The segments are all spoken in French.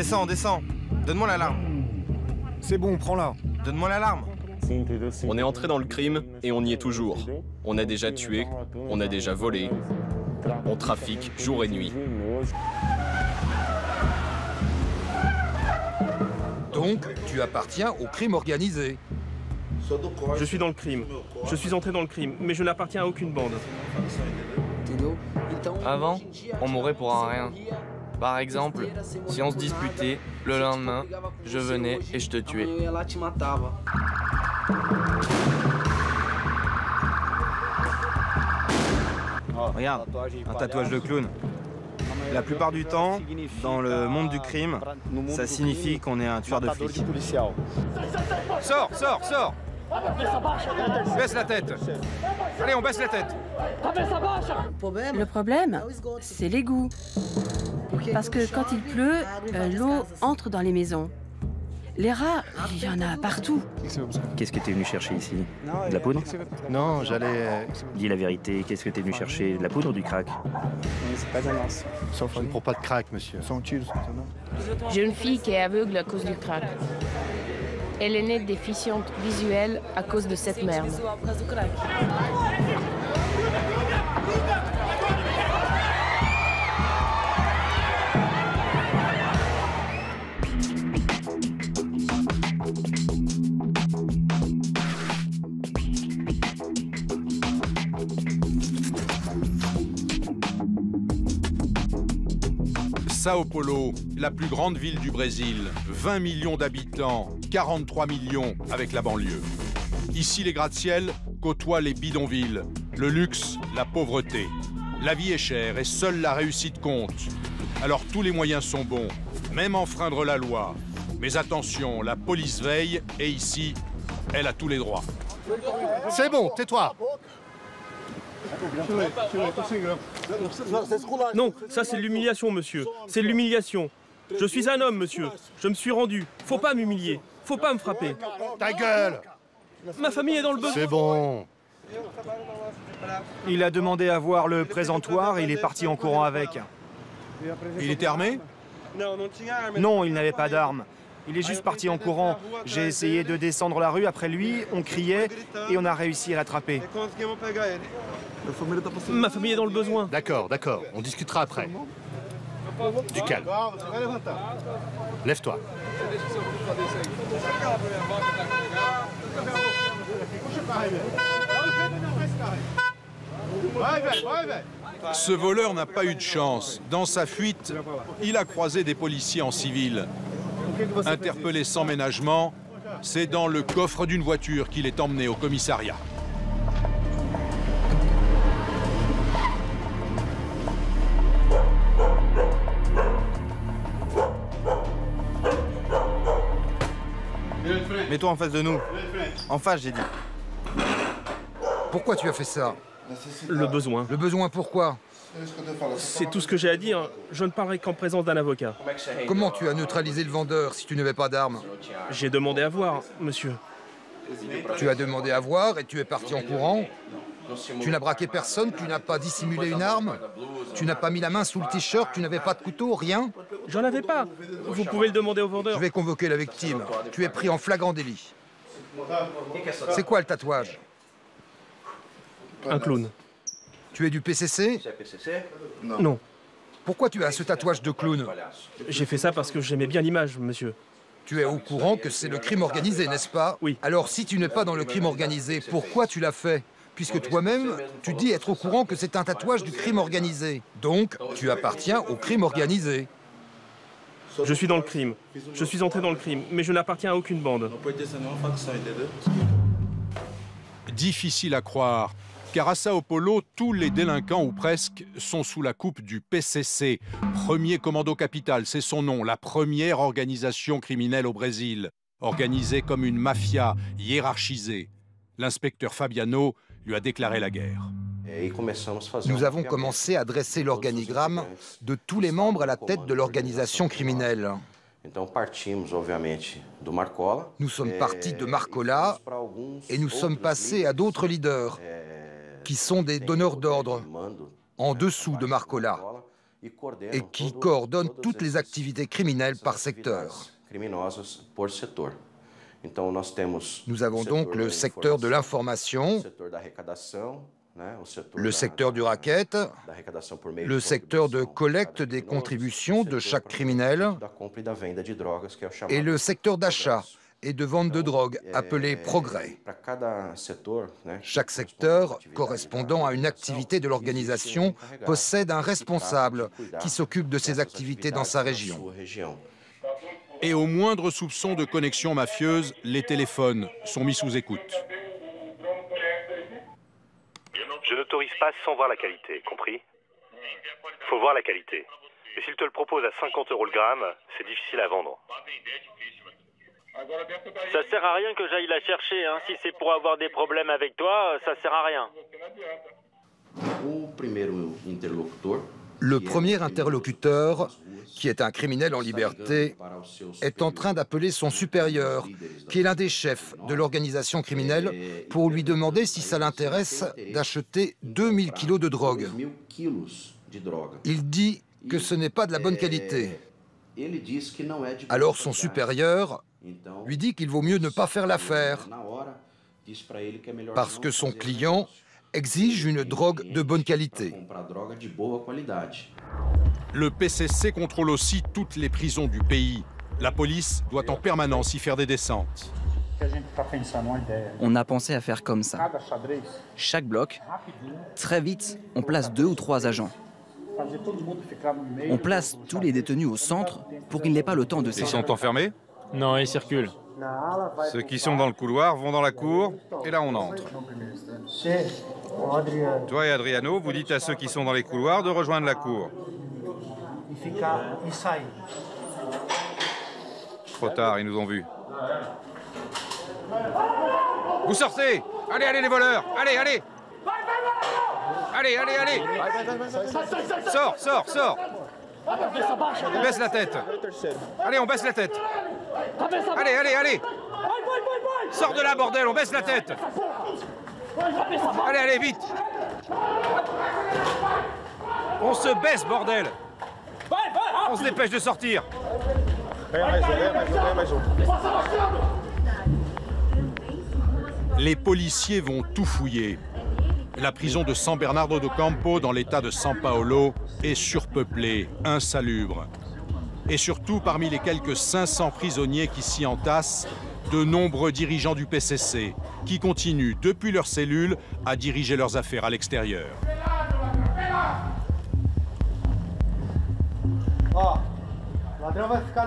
Descends, descends. Donne-moi l'alarme. C'est bon, prends-la. Donne-moi l'alarme. On est entré dans le crime et on y est toujours. On a déjà tué, on a déjà volé. On trafique jour et nuit. Donc, tu appartiens au crime organisé. Je suis dans le crime. Je suis entré dans le crime, mais je n'appartiens à aucune bande. Avant, on mourait pour un rien. Par exemple, si on se disputait, le lendemain, je venais et je te tuais. Regarde, un tatouage de clown. La plupart du temps, dans le monde du crime, ça signifie qu'on est un tueur de flics. Sors, sors, sors! Baisse la tête! Allez, on baisse la tête! Le problème, c'est l'égout. Parce que quand il pleut, l'eau entre dans les maisons. Les rats, il y en a partout. Qu'est-ce que t'es venu chercher ici? De la poudre? Non, j'allais... Dis la vérité, qu'est-ce que t'es venu chercher? De la poudre ou du crack? Je ne prends pas de crack, monsieur. J'ai une fille qui est aveugle à cause du crack. Elle est née déficiente visuelle à cause de cette merde. Sao Paulo, la plus grande ville du Brésil, 20 millions d'habitants, 43 millions avec la banlieue. Ici, les gratte-ciel côtoient les bidonvilles, le luxe, la pauvreté. La vie est chère et seule la réussite compte. Alors tous les moyens sont bons, même enfreindre la loi. Mais attention, la police veille et ici, elle a tous les droits. C'est bon, tais-toi! Non, ça c'est de l'humiliation, monsieur. C'est de l'humiliation. Je suis un homme, monsieur. Je me suis rendu. Faut pas m'humilier. Faut pas me frapper. Ta gueule! Ma famille est dans le besoin. C'est bon. Il a demandé à voir le présentoir et il est parti en courant avec. Il était armé? Non, il n'avait pas d'arme. Il est juste parti en courant. J'ai essayé de descendre la rue après lui, on criait et on a réussi à l'attraper. Ma famille est dans le besoin. D'accord, d'accord. On discutera après. Du calme. Lève-toi. Ce voleur n'a pas eu de chance. Dans sa fuite, il a croisé des policiers en civil. Interpellé sans ménagement, c'est dans le coffre d'une voiture qu'il est emmené au commissariat. Mets-toi en face de nous. En face, j'ai dit. Pourquoi tu as fait ça? Le besoin. Le besoin pourquoi? C'est tout ce que j'ai à dire. Je ne parlerai qu'en présence d'un avocat. Comment tu as neutralisé le vendeur si tu n'avais pas d'arme? J'ai demandé à voir, monsieur. Tu as demandé à voir et tu es parti en courant? Tu n'as braqué personne, tu n'as pas dissimulé une arme? Tu n'as pas mis la main sous le t-shirt, tu n'avais pas de couteau, rien? J'en avais pas. Vous pouvez le demander au vendeur. Je vais convoquer la victime. Tu es pris en flagrant délit. C'est quoi le tatouage? Un clown. Tu es du PCC? Non. Pourquoi tu as ce tatouage de clown? J'ai fait ça parce que j'aimais bien l'image, monsieur. Tu es au courant que c'est le crime organisé, n'est-ce pas? Oui. Alors si tu n'es pas dans le crime organisé, pourquoi tu l'as fait? Puisque toi-même, tu dis être au courant que c'est un tatouage du crime organisé. Donc, tu appartiens au crime organisé. Je suis dans le crime. Je suis entré dans le crime, mais je n'appartiens à aucune bande. Difficile à croire, car à Sao Paulo, tous les délinquants, ou presque, sont sous la coupe du PCC. Premier Commando Capital, c'est son nom, la première organisation criminelle au Brésil. Organisée comme une mafia, hiérarchisée. L'inspecteur Fabiano lui a déclaré la guerre. Nous avons commencé à dresser l'organigramme de tous les membres à la tête de l'organisation criminelle. Nous sommes partis de Marcola et nous sommes passés à d'autres leaders qui sont des donneurs d'ordre en dessous de Marcola. et qui coordonne toutes les activités criminelles par secteur. Nous avons donc le secteur de l'information, le secteur du racket, le secteur de collecte des contributions de chaque criminel et le secteur d'achat et de vente de drogue, appelé progrès. Chaque secteur, correspondant à une activité de l'organisation, possède un responsable qui s'occupe de ces activités dans sa région. Et au moindre soupçon de connexion mafieuse, les téléphones sont mis sous écoute. Je n'autorise pas sans voir la qualité, compris? Faut voir la qualité. Et s'il te le propose à 50 € le gramme, c'est difficile à vendre. Ça sert à rien que j'aille la chercher, hein. Si c'est pour avoir des problèmes avec toi, ça sert à rien. Le premier interlocuteur, qui est un criminel en liberté, est en train d'appeler son supérieur, qui est l'un des chefs de l'organisation criminelle, pour lui demander si ça l'intéresse d'acheter 2000 kilos de drogue. Il dit que ce n'est pas de la bonne qualité. Alors son supérieur lui dit qu'il vaut mieux ne pas faire l'affaire, parce que son client exige une drogue de bonne qualité. Le PCC contrôle aussi toutes les prisons du pays. La police doit en permanence y faire des descentes. On a pensé à faire comme ça. Chaque bloc, très vite, on place 2 ou 3 agents. On place tous les détenus au centre pour qu'ils n'aient pas le temps de s'échapper. Ils sont enfermés? Non, ils circulent. Ceux qui sont dans le couloir vont dans la cour, et là on entre. Toi et Adriano, vous dites à ceux qui sont dans les couloirs de rejoindre la cour. Trop tard, ils nous ont vus. Vous sortez! Allez, allez les voleurs! Allez, allez! Allez, allez, allez! Sors, sors, sors! Baisse la tête! Allez, on baisse la tête! Allez, allez, allez! Sors de là, bordel, on baisse la tête! Allez, allez, vite! On se baisse, bordel! On se dépêche de sortir! Les policiers vont tout fouiller. La prison de San Bernardo do Campo, dans l'état de São Paulo, est surpeuplée, insalubre. Et surtout, parmi les quelques 500 prisonniers qui s'y entassent, de nombreux dirigeants du PCC, qui continuent, depuis leur cellule, à diriger leurs affaires à l'extérieur.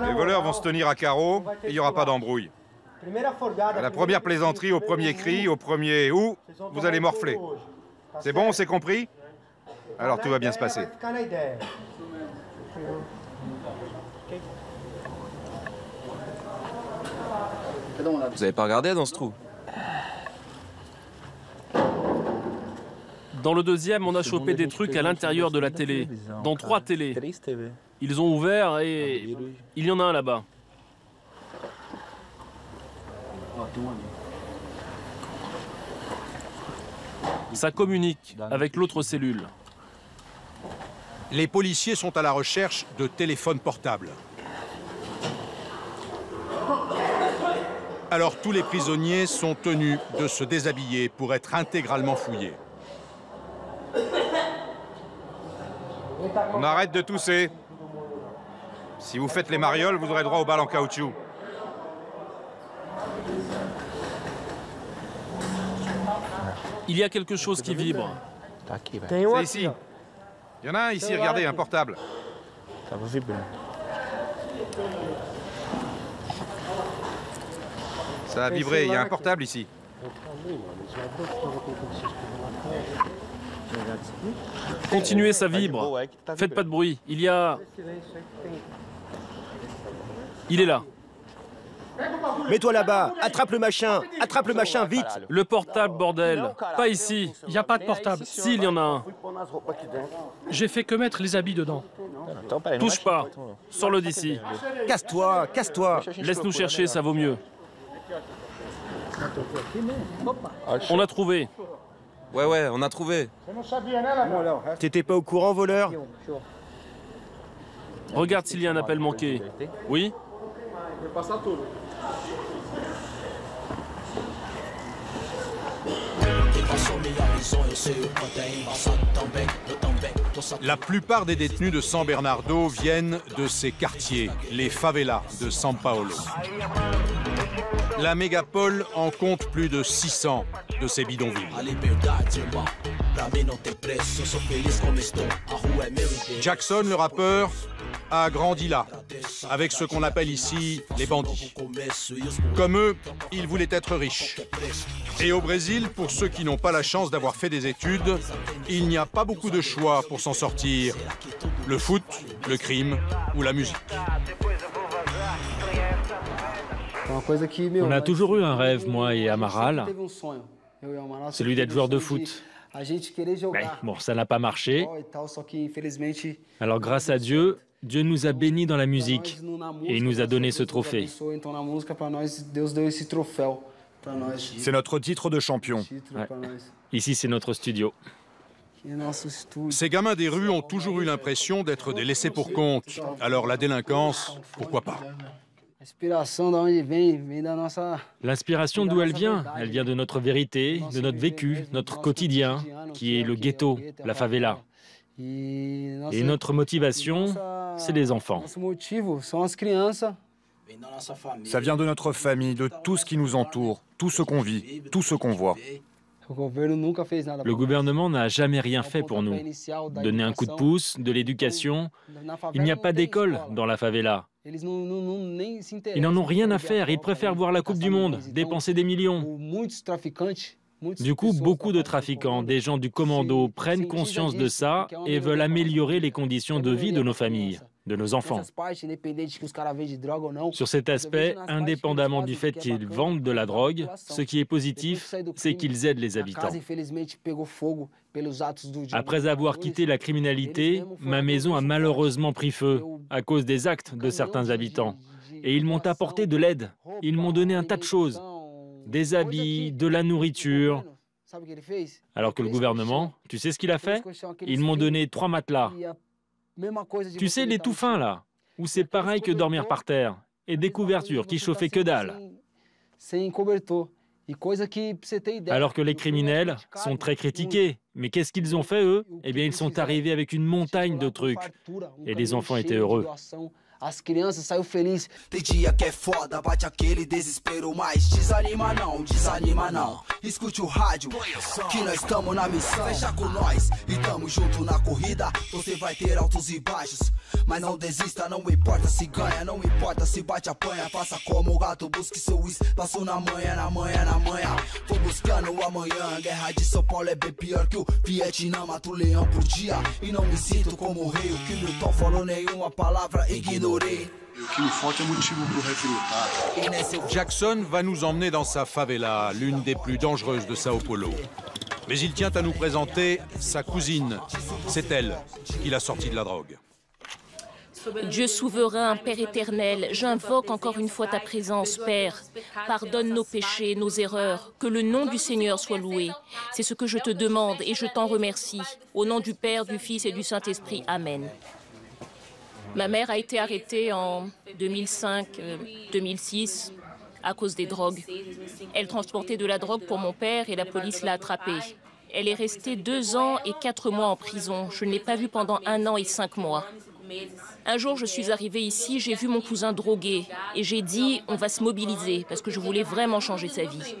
Les voleurs vont se tenir à carreau et il n'y aura pas d'embrouille. À la première plaisanterie, au premier cri, au premier « ou », vous allez morfler. C'est bon, c'est compris? Alors tout va bien se passer. Vous avez pas regardé dans ce trou? Dans le deuxième, on a chopé des trucs à l'intérieur de la télé. Dans 3 télés. Ils ont ouvert et il y en a un là-bas. Ça communique avec l'autre cellule. Les policiers sont à la recherche de téléphones portables. Alors tous les prisonniers sont tenus de se déshabiller pour être intégralement fouillés. On arrête de tousser. Si vous faites les marioles, vous aurez droit aux balles en caoutchouc. Il y a quelque chose qui vibre. C'est ici. Il y en a un ici, regardez, un portable. Ça a vibré, il y a un portable ici. Continuez, ça vibre. Faites pas de bruit. Il est là. Mets-toi là-bas, attrape le machin, vite. Le portable, bordel. Pas ici. Il n'y a pas de portable. Si, il y en a un. J'ai fait que mettre les habits dedans. Touche pas. Sors-le d'ici. Casse-toi, casse-toi. Laisse-nous chercher, ça vaut mieux. On a trouvé. Ouais, on a trouvé. T'étais pas au courant, voleur? Regarde s'il y a un appel manqué. Oui? La plupart des détenus de San Bernardo viennent de ces quartiers, les favelas de São Paulo. La mégapole en compte plus de 600 de ces bidonvilles. Jackson, le rappeur, a grandi là, avec ce qu'on appelle ici les bandits. Comme eux, il voulait être riche. Et au Brésil, pour ceux qui n'ont pas la chance d'avoir fait des études, il n'y a pas beaucoup de choix pour s'en sortir. Le foot, le crime ou la musique. On a toujours eu un rêve, moi et Amaral, celui d'être joueur de foot. Mais bon, ça n'a pas marché. Alors grâce à Dieu, Dieu nous a bénis dans la musique et il nous a donné ce trophée. C'est notre titre de champion. Ouais. Ici, c'est notre studio. Ces gamins des rues ont toujours eu l'impression d'être des laissés pour compte. Alors la délinquance, pourquoi pas? L'inspiration, d'où elle vient? Elle vient de notre vérité, de notre vécu, notre quotidien, qui est le ghetto, la favela. Et notre motivation, c'est les enfants. Ça vient de notre famille, de tout ce qui nous entoure, tout ce qu'on vit, tout ce qu'on voit. Le gouvernement n'a jamais rien fait pour nous. Donner un coup de pouce, de l'éducation. Il n'y a pas d'école dans la favela. Ils n'en ont rien à faire, ils préfèrent voir la Coupe du Monde, dépenser des millions. Du coup, beaucoup de trafiquants, des gens du commando prennent conscience de ça et veulent améliorer les conditions de vie de nos familles, de nos enfants. Sur cet aspect, indépendamment du fait qu'ils vendent de la drogue, ce qui est positif, c'est qu'ils aident les habitants. Après avoir quitté la criminalité, ma maison a malheureusement pris feu à cause des actes de certains habitants. Et ils m'ont apporté de l'aide. Ils m'ont donné un tas de choses. Des habits, de la nourriture. Alors que le gouvernement, tu sais ce qu'il a fait? Ils m'ont donné 3 matelas. Tu sais, les tout fins là, où c'est pareil que dormir par terre. Et des couvertures qui chauffaient que dalle. Alors que les criminels sont très critiqués. Mais qu'est-ce qu'ils ont fait, eux? Eh bien, ils sont arrivés avec une montagne de trucs. Et les enfants étaient heureux. As crianças saiu feliz. Tem dia que é foda, bate aquele desespero, mas desanima não, escute o rádio, que nós estamos na missão. Fecha com nós e tamo junto na corrida. Você vai ter altos e baixos, mas não desista, não importa se ganha, não importa se bate apanha. Faça como o gato, busque seu espaço na manhã. Tô buscando o amanhã, a guerra de São Paulo é bem pior que o Vietnã. Mato o leão por dia e não me sinto como o rei. O que Milton falou, nenhuma palavra ignorei. Jackson va nous emmener dans sa favela, l'une des plus dangereuses de Sao Paulo. Mais il tient à nous présenter sa cousine. C'est elle qui l'a sorti de la drogue. Dieu souverain, Père éternel, j'invoque encore une fois ta présence, Père. Pardonne nos péchés, nos erreurs, que le nom du Seigneur soit loué. C'est ce que je te demande et je t'en remercie. Au nom du Père, du Fils et du Saint-Esprit. Amen. Ma mère a été arrêtée en 2005-2006 à cause des drogues. Elle transportait de la drogue pour mon père et la police l'a attrapée. Elle est restée 2 ans et 4 mois en prison. Je ne l'ai pas vue pendant 1 an et 5 mois. Un jour, je suis arrivée ici, j'ai vu mon cousin drogué et j'ai dit on va se mobiliser parce que je voulais vraiment changer sa vie.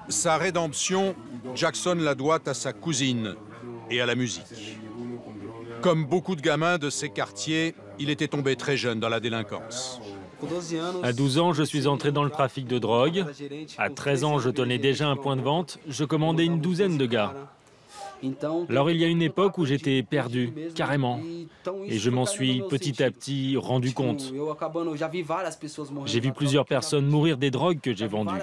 Sa rédemption, Jackson la doit à sa cousine et à la musique. Comme beaucoup de gamins de ces quartiers, il était tombé très jeune dans la délinquance. À 12 ans, je suis entré dans le trafic de drogue. À 13 ans, je tenais déjà un point de vente. Je commandais une douzaine de gars. Alors il y a une époque où j'étais perdu, carrément. Et je m'en suis petit à petit rendu compte. J'ai vu plusieurs personnes mourir des drogues que j'ai vendues.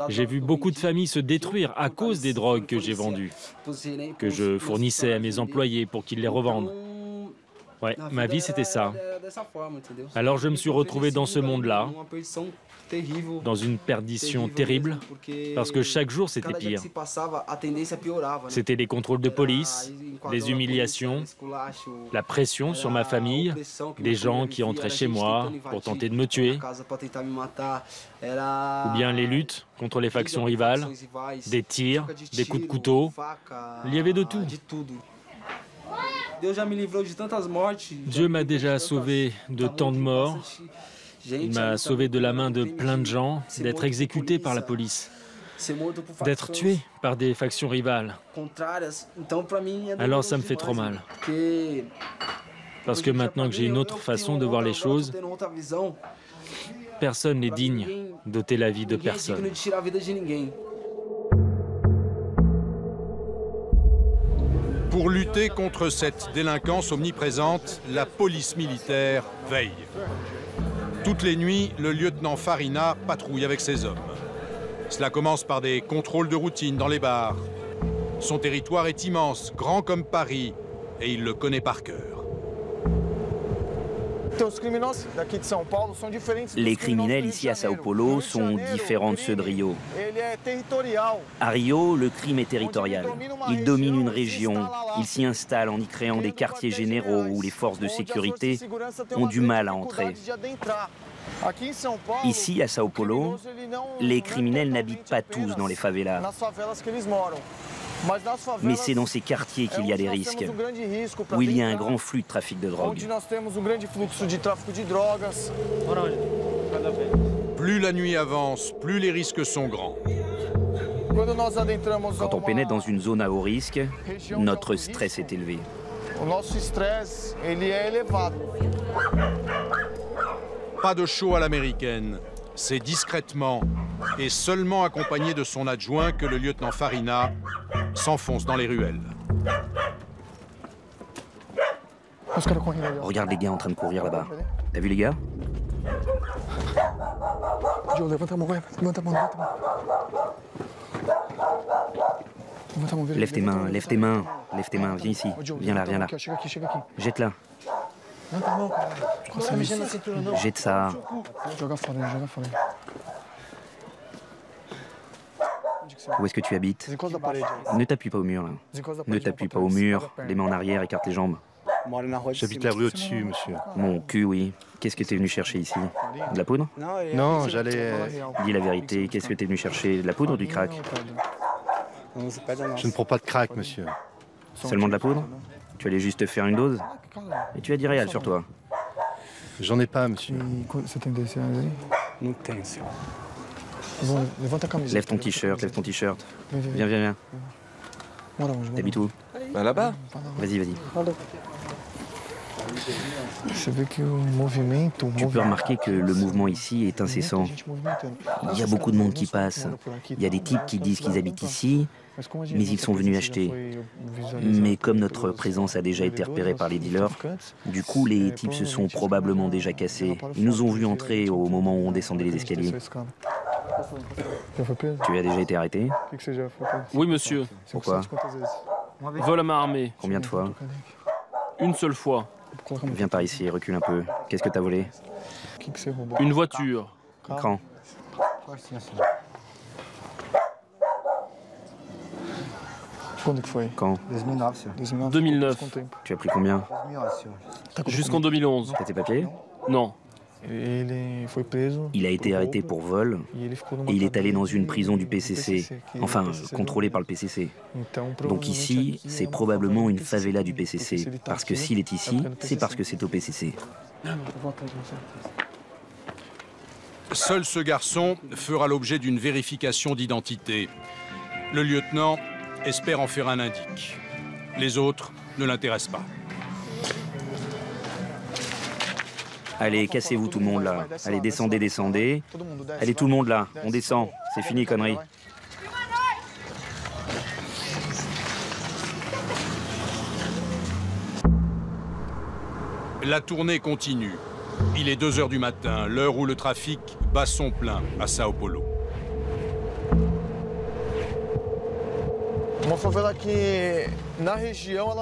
J'ai vu beaucoup de familles se détruire à cause des drogues que j'ai vendues, que je fournissais à mes employés pour qu'ils les revendent. Ouais, ma vie c'était ça. Alors je me suis retrouvé dans ce monde-là, dans une perdition terrible, parce que chaque jour c'était pire. C'était les contrôles de police, les humiliations, la pression sur ma famille, des gens qui entraient chez moi pour tenter de me tuer, ou bien les luttes contre les factions rivales, des tirs, des coups de couteau, il y avait de tout. Dieu m'a déjà sauvé de tant de morts. Il m'a sauvé de la main de plein de gens, d'être exécuté par la police, d'être tué par des factions rivales. Alors ça me fait trop mal. Parce que maintenant que j'ai une autre façon de voir les choses, personne n'est digne d'ôter la vie de personne. Pour lutter contre cette délinquance omniprésente, la police militaire veille. Toutes les nuits, le lieutenant Farina patrouille avec ses hommes. Cela commence par des contrôles de routine dans les bars. Son territoire est immense, grand comme Paris, et il le connaît par cœur. Les criminels ici à Sao Paulo sont différents de ceux de Rio. À Rio, le crime est territorial. Il domine une région, il s'y installe en y créant des quartiers généraux où les forces de sécurité ont du mal à entrer. Ici, à Sao Paulo, les criminels n'habitent pas tous dans les favelas. Mais c'est dans ces quartiers qu'il y a des risques, où il y a un grand flux de trafic de drogue. Plus la nuit avance, plus les risques sont grands. Quand on pénètre dans une zone à haut risque, notre stress est élevé. Pas de show à l'américaine. C'est discrètement et seulement accompagné de son adjoint que le lieutenant Farina s'enfonce dans les ruelles. Regarde les gars en train de courir là-bas. T'as vu les gars? Lève tes mains, lève tes mains, lève tes mains, viens ici, viens là, viens là. Jette-la. Jette ça. Où est-ce que tu habites? Ne t'appuie pas au mur, là. Ne t'appuie pas au mur, les mains en arrière, écarte les jambes. J'habite la rue au-dessus, monsieur. Mon cul, oui. Qu'est-ce que t'es venu chercher ici? De la poudre? Non, j'allais... Dis la vérité, qu'est-ce que t'es venu chercher? De la poudre ou du crack? Je ne prends pas de crack, monsieur. Seulement de la poudre? Tu allais juste te faire une dose? Et tu as dit réel sur toi? J'en ai pas, monsieur. Lève ton t-shirt, lève ton t-shirt. Viens, viens, viens. T'habites où? Là-bas. Vas-y, vas-y. Tu peux remarquer que le mouvement ici est incessant. Il y a beaucoup de monde qui passe. Il y a des types qui disent qu'ils habitent ici, mais ils sont venus acheter. Mais comme notre présence a déjà été repérée par les dealers, du coup les types se sont probablement déjà cassés. Ils nous ont vus entrer au moment où on descendait les escaliers. Tu as déjà été arrêté? Oui, monsieur. Pourquoi? Vol à main armée. Combien de fois? Une seule fois. Viens par ici, recule un peu. Qu'est-ce que t'as volé? Une voiture. Quand? Quand? 2009. Tu as pris combien? Jusqu'en 2011. T'as tes papiers? Non. Il a été arrêté pour vol et il est allé dans une prison du PCC, enfin contrôlée par le PCC. Donc ici, c'est probablement une favela du PCC, parce que s'il est ici, c'est parce que c'est au PCC. Seul ce garçon fera l'objet d'une vérification d'identité. Le lieutenant espère en faire un indique. Les autres ne l'intéressent pas. Allez, cassez-vous tout le monde là. Allez, descendez, descendez. Allez, tout le monde là. On descend. C'est fini, conneries. La tournée continue. Il est 2 heures du matin, l'heure où le trafic bat son plein à Sao Paulo.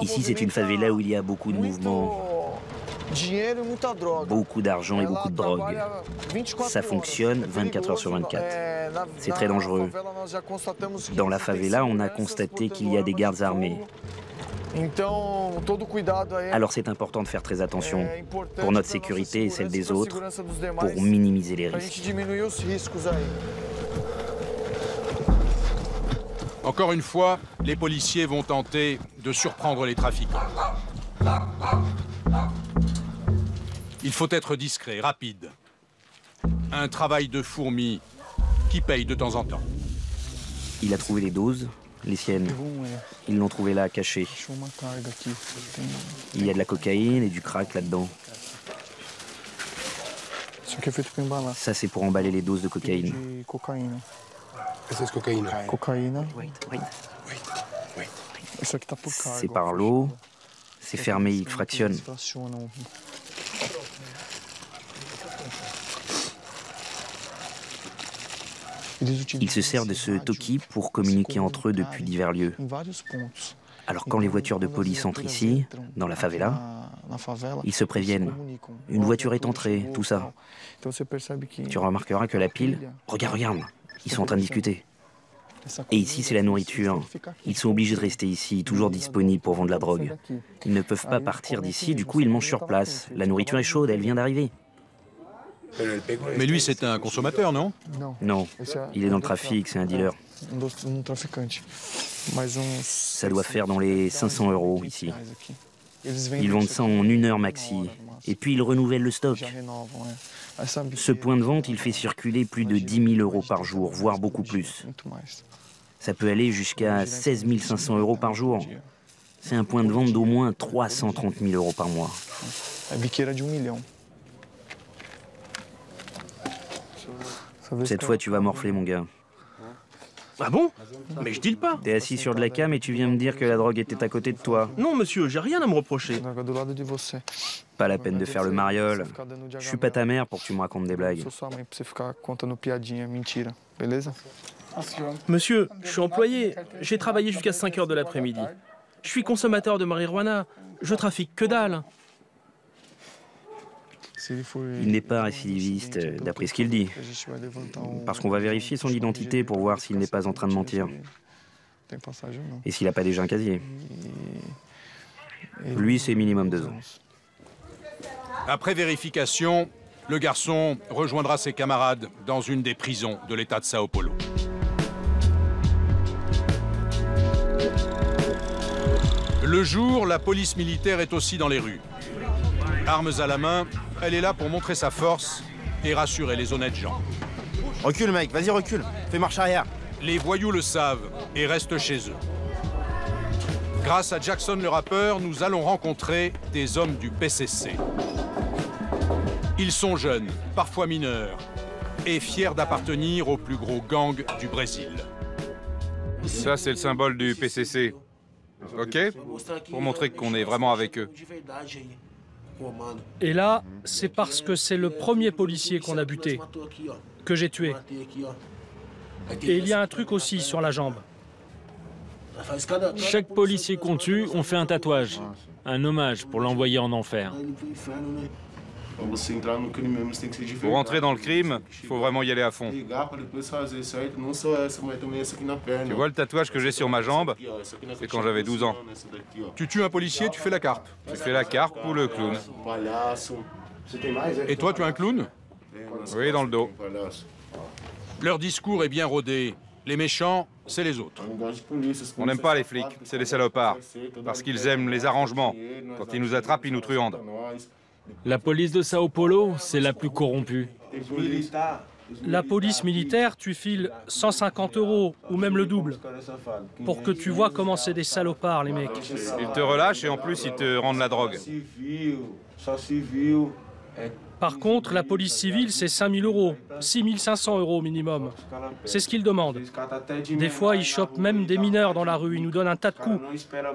Ici, c'est une favela où il y a beaucoup de mouvements. Beaucoup d'argent et beaucoup de drogue. Ça fonctionne 24 heures sur 24. C'est très dangereux. Dans la favela, on a constaté qu'il y a des gardes armés. Alors c'est important de faire très attention pour notre sécurité et celle des autres, pour minimiser les risques. Encore une fois, les policiers vont tenter de surprendre les trafiquants. Il faut être discret, rapide. Un travail de fourmi qui paye de temps en temps. Il a trouvé les doses, les siennes. Ils l'ont trouvé là, cachée. Il y a de la cocaïne et du crack là-dedans. Ça, c'est pour emballer les doses de cocaïne. C'est par l'eau. C'est fermé, il fractionne. Ils se servent de ce toki pour communiquer entre eux depuis divers lieux. Alors quand les voitures de police entrent ici, dans la favela, ils se préviennent. Une voiture est entrée, tout ça. Tu remarqueras que la pile... Regarde, ils sont en train de discuter. Et ici, c'est la nourriture. Ils sont obligés de rester ici, toujours disponibles pour vendre la drogue. Ils ne peuvent pas partir d'ici, du coup ils mangent sur place. La nourriture est chaude, elle vient d'arriver. Mais lui, c'est un consommateur, non? Non, il est dans le trafic, c'est un dealer. Ça doit faire dans les 500 € ici. Ils vendent ça en 1 heure maxi. Et puis ils renouvellent le stock. Ce point de vente, il fait circuler plus de 10 000 € par jour, voire beaucoup plus. Ça peut aller jusqu'à 16 500 € par jour. C'est un point de vente d'au moins 330 000 € par mois. Cette fois, tu vas morfler, mon gars. Ah bon? Mais je deal pas. T'es assis sur de la cam et tu viens me dire que la drogue était à côté de toi. Non, monsieur, j'ai rien à me reprocher. Pas la peine de faire le mariole. Je suis pas ta mère pour que tu me racontes des blagues. Monsieur, je suis employé. J'ai travaillé jusqu'à 5 heures de l'après-midi. Je suis consommateur de marijuana. Je trafique que dalle. Il n'est pas récidiviste, d'après ce qu'il dit. Parce qu'on va vérifier son identité pour voir s'il n'est pas en train de mentir. Et s'il n'a pas déjà un casier. Lui, c'est minimum 2 ans. Après vérification, le garçon rejoindra ses camarades dans une des prisons de l'État de Sao Paulo. Le jour, la police militaire est aussi dans les rues. Armes à la main, elle est là pour montrer sa force et rassurer les honnêtes gens. Recule, mec, vas-y, recule. Fais marche arrière. Les voyous le savent et restent chez eux. Grâce à Jackson le rappeur, nous allons rencontrer des hommes du PCC. Ils sont jeunes, parfois mineurs, et fiers d'appartenir au plus gros gang du Brésil. Ça, c'est le symbole du PCC. OK? Pour montrer qu'on est vraiment avec eux. Et là, c'est parce que c'est le premier policier qu'on a buté, que j'ai tué. Et il y a un truc aussi sur la jambe. Chaque policier qu'on tue, on fait un tatouage. Un hommage pour l'envoyer en enfer. Pour rentrer dans le crime, il faut vraiment y aller à fond. Tu vois le tatouage que j'ai sur ma jambe? C'est quand j'avais 12 ans. Tu tues un policier, tu fais la carpe. Tu fais la carpe ou le clown. Et toi, tu es un clown? Oui, dans le dos. Leur discours est bien rodé. Les méchants, c'est les autres. On n'aime pas les flics, c'est des salopards. Parce qu'ils aiment les arrangements. Quand ils nous attrapent, ils nous truandent. La police de Sao Paulo, c'est la plus corrompue. La police militaire, tu files 150 € ou même le double. Pour que tu vois comment c'est des salopards, les mecs. Ils te relâchent et en plus, ils te rendent la drogue. Par contre, la police civile, c'est 5 000 €, 6 500 € minimum. C'est ce qu'ils demandent. Des fois, ils chopent même des mineurs dans la rue, ils nous donnent un tas de coups.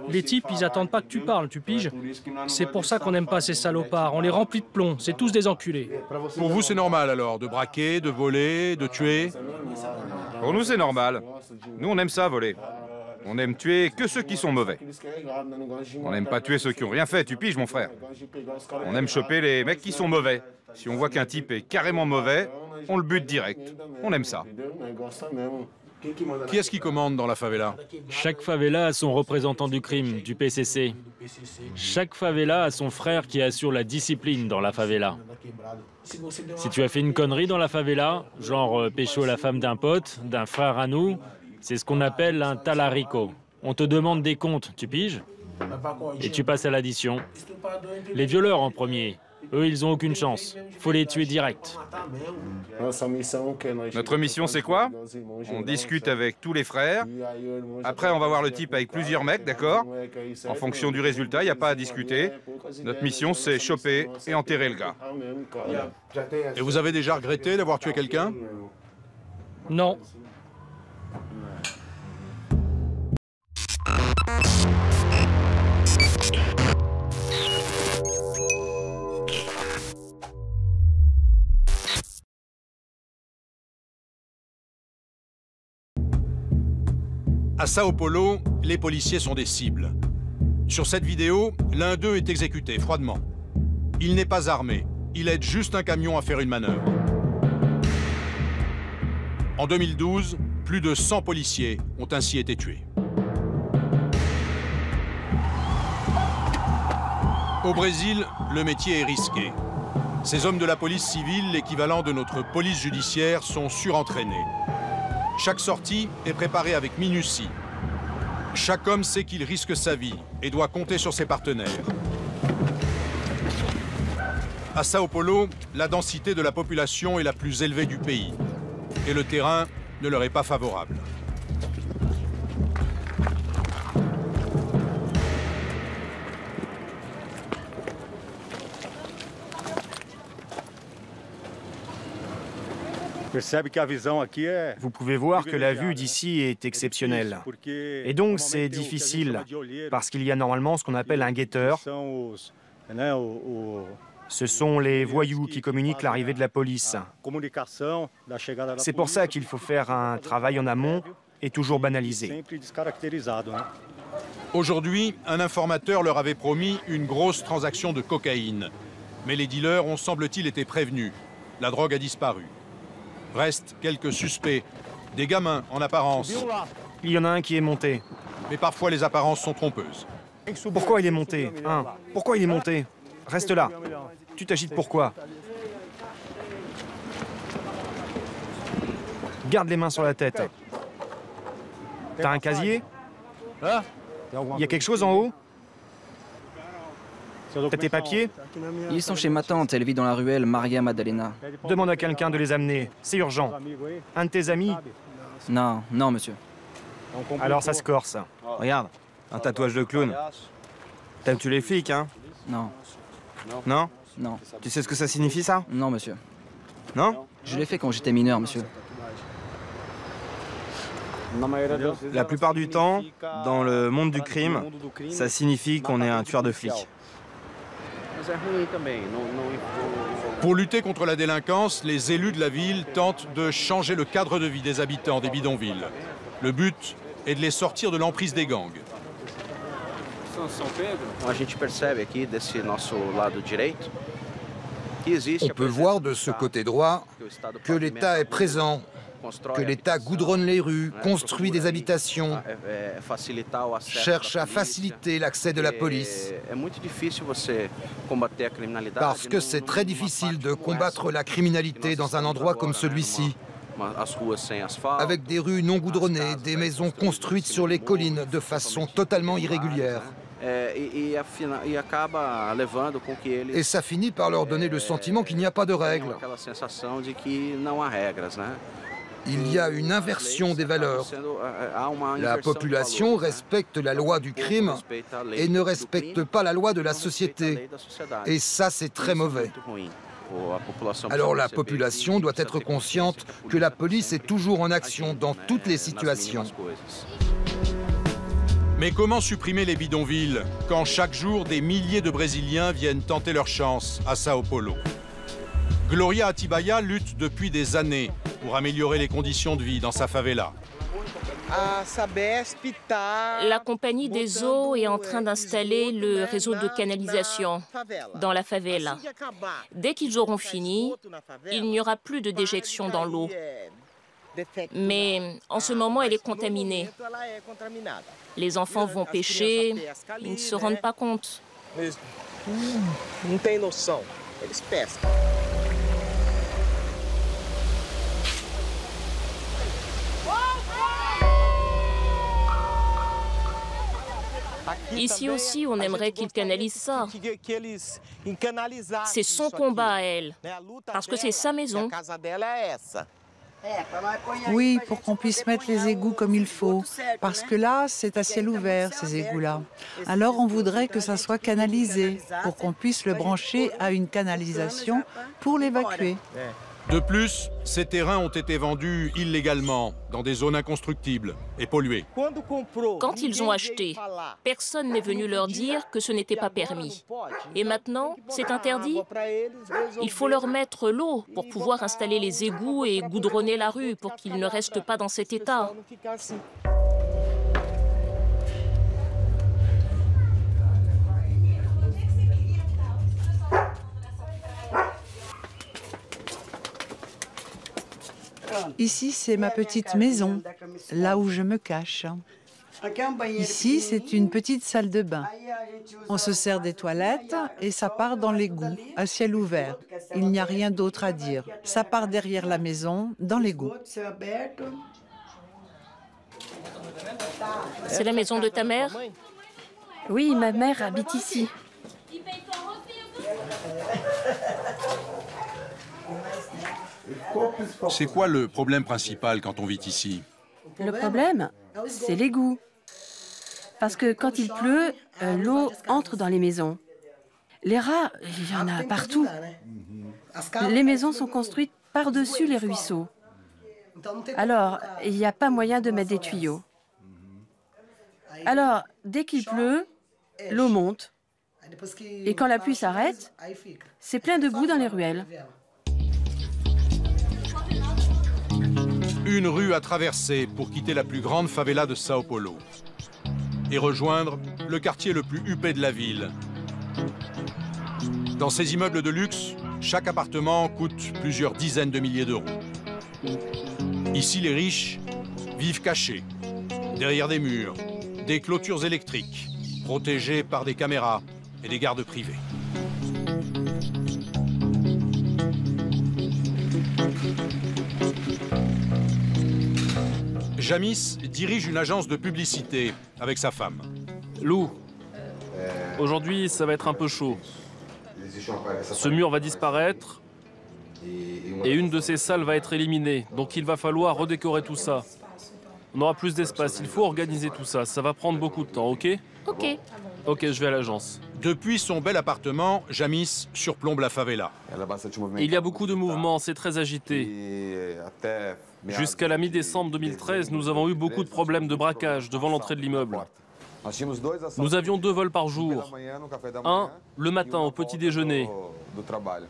Les types, ils attendent pas que tu parles, tu piges? C'est pour ça qu'on n'aime pas ces salopards, on les remplit de plomb, c'est tous des enculés. Pour vous, c'est normal alors, de braquer, de voler, de tuer? Pour nous, c'est normal. Nous, on aime ça, voler. On aime tuer que ceux qui sont mauvais. On n'aime pas tuer ceux qui ont rien fait, tu piges mon frère. On aime choper les mecs qui sont mauvais. Si on voit qu'un type est carrément mauvais, on le bute direct. On aime ça. Qui est-ce qui commande dans la favela? Chaque favela a son représentant du crime, du PCC. Chaque favela a son frère qui assure la discipline dans la favela. Si tu as fait une connerie dans la favela, genre pécho la femme d'un pote, d'un frère à nous, c'est ce qu'on appelle un talarico. On te demande des comptes, tu piges? Et tu passes à l'addition. Les violeurs en premier. Eux, ils ont aucune chance. Faut les tuer direct. Notre mission, c'est quoi? On discute avec tous les frères. Après, on va voir le type avec plusieurs mecs, d'accord? En fonction du résultat, il n'y a pas à discuter. Notre mission, c'est choper et enterrer le gars. Et vous avez déjà regretté d'avoir tué quelqu'un? Non. À Sao Paulo, les policiers sont des cibles. Sur cette vidéo, l'un d'eux est exécuté froidement. Il n'est pas armé, il aide juste un camion à faire une manœuvre. En 2012, plus de 100 policiers ont ainsi été tués. Au Brésil, le métier est risqué. Ces hommes de la police civile, l'équivalent de notre police judiciaire, sont surentraînés. Chaque sortie est préparée avec minutie. Chaque homme sait qu'il risque sa vie et doit compter sur ses partenaires. À Sao Paulo, la densité de la population est la plus élevée du pays. Et le terrain ne leur est pas favorable. Vous pouvez voir que la vue d'ici est exceptionnelle. Et donc c'est difficile, parce qu'il y a normalement ce qu'on appelle un guetteur. Ce sont les voyous qui communiquent l'arrivée de la police. C'est pour ça qu'il faut faire un travail en amont et toujours banalisé. Aujourd'hui, un informateur leur avait promis une grosse transaction de cocaïne. Mais les dealers ont, semble-t-il, été prévenus. La drogue a disparu. Restent quelques suspects, des gamins en apparence. Il y en a un qui est monté. Mais parfois les apparences sont trompeuses. Pourquoi il est monté, hein? Pourquoi il est monté? Reste là. Tu t'agites pourquoi? Garde les mains sur la tête. T'as un casier? Il y a quelque chose en haut? T'as tes papiers? Ils sont chez ma tante, elle vit dans la ruelle Maria Maddalena. Demande à quelqu'un de les amener, c'est urgent. Un de tes amis? Non, non, monsieur. Alors ça se corse. Regarde, un tatouage de clown. T'aimes tu les flics, hein? Non. Non? Non. Tu sais ce que ça signifie, ça? Non, monsieur. Non? Je l'ai fait quand j'étais mineur, monsieur. La plupart du temps, dans le monde du crime, ça signifie qu'on est un tueur de flics. Pour lutter contre la délinquance, les élus de la ville tentent de changer le cadre de vie des habitants des bidonvilles. Le but est de les sortir de l'emprise des gangs. On peut voir de ce côté droit que l'État est présent, que l'État goudronne les rues, construit des habitations, cherche à faciliter l'accès de la police. Parce que c'est très difficile de combattre la criminalité dans un endroit comme celui-ci, avec des rues non goudronnées, des maisons construites sur les collines de façon totalement irrégulière. Et ça finit par leur donner le sentiment qu'il n'y a pas de règles. Il y a une inversion des valeurs. La population respecte la loi du crime et ne respecte pas la loi de la société. Et ça, c'est très mauvais. Alors la population doit être consciente que la police est toujours en action dans toutes les situations. Mais comment supprimer les bidonvilles quand chaque jour des milliers de Brésiliens viennent tenter leur chance à Sao Paulo? Gloria Atibaia lutte depuis des années pour améliorer les conditions de vie dans sa favela. La compagnie des eaux est en train d'installer le réseau de canalisation dans la favela. Dès qu'ils auront fini, il n'y aura plus de déjection dans l'eau. Mais en ce moment, elle est contaminée. Les enfants vont pêcher, ils ne se rendent pas compte. Ici aussi, on aimerait qu'il canalise ça. C'est son combat à elle, parce que c'est sa maison. Oui, pour qu'on puisse mettre les égouts comme il faut, parce que là, c'est à ciel ouvert, ces égouts-là. Alors, on voudrait que ça soit canalisé, pour qu'on puisse le brancher à une canalisation pour l'évacuer. De plus, ces terrains ont été vendus illégalement, dans des zones inconstructibles et polluées. Quand ils ont acheté, personne n'est venu leur dire que ce n'était pas permis. Et maintenant, c'est interdit. Il faut leur mettre l'eau pour pouvoir installer les égouts et goudronner la rue pour qu'ils ne restent pas dans cet état. Ici, c'est ma petite maison, là où je me cache. Ici, c'est une petite salle de bain. On se sert des toilettes et ça part dans l'égout, à ciel ouvert. Il n'y a rien d'autre à dire. Ça part derrière la maison, dans l'égout. C'est la maison de ta mère? Oui, ma mère habite ici. C'est quoi le problème principal quand on vit ici? Le problème, c'est l'égout. Parce que quand il pleut, l'eau entre dans les maisons. Les rats, il y en a partout. Les maisons sont construites par-dessus les ruisseaux. Alors, il n'y a pas moyen de mettre des tuyaux. Alors, dès qu'il pleut, l'eau monte. Et quand la pluie s'arrête, c'est plein de boue dans les ruelles. Une rue à traverser pour quitter la plus grande favela de Sao Paulo et rejoindre le quartier le plus huppé de la ville. Dans ces immeubles de luxe, chaque appartement coûte plusieurs dizaines de milliers d'euros. Ici, les riches vivent cachés, derrière des murs, des clôtures électriques, protégés par des caméras et des gardes privés. Jamis dirige une agence de publicité avec sa femme. Lou, aujourd'hui, ça va être un peu chaud. Ce mur va disparaître et une de ces salles va être éliminée. Donc il va falloir redécorer tout ça. On aura plus d'espace. Il faut organiser tout ça. Ça va prendre beaucoup de temps, ok? Ok. Ok, je vais à l'agence. Depuis son bel appartement, Jamis surplombe la favela. Il y a beaucoup de mouvements, c'est très agité. Jusqu'à la mi-décembre 2013, nous avons eu beaucoup de problèmes de braquage devant l'entrée de l'immeuble. Nous avions 2 vols par jour. Un le matin au petit déjeuner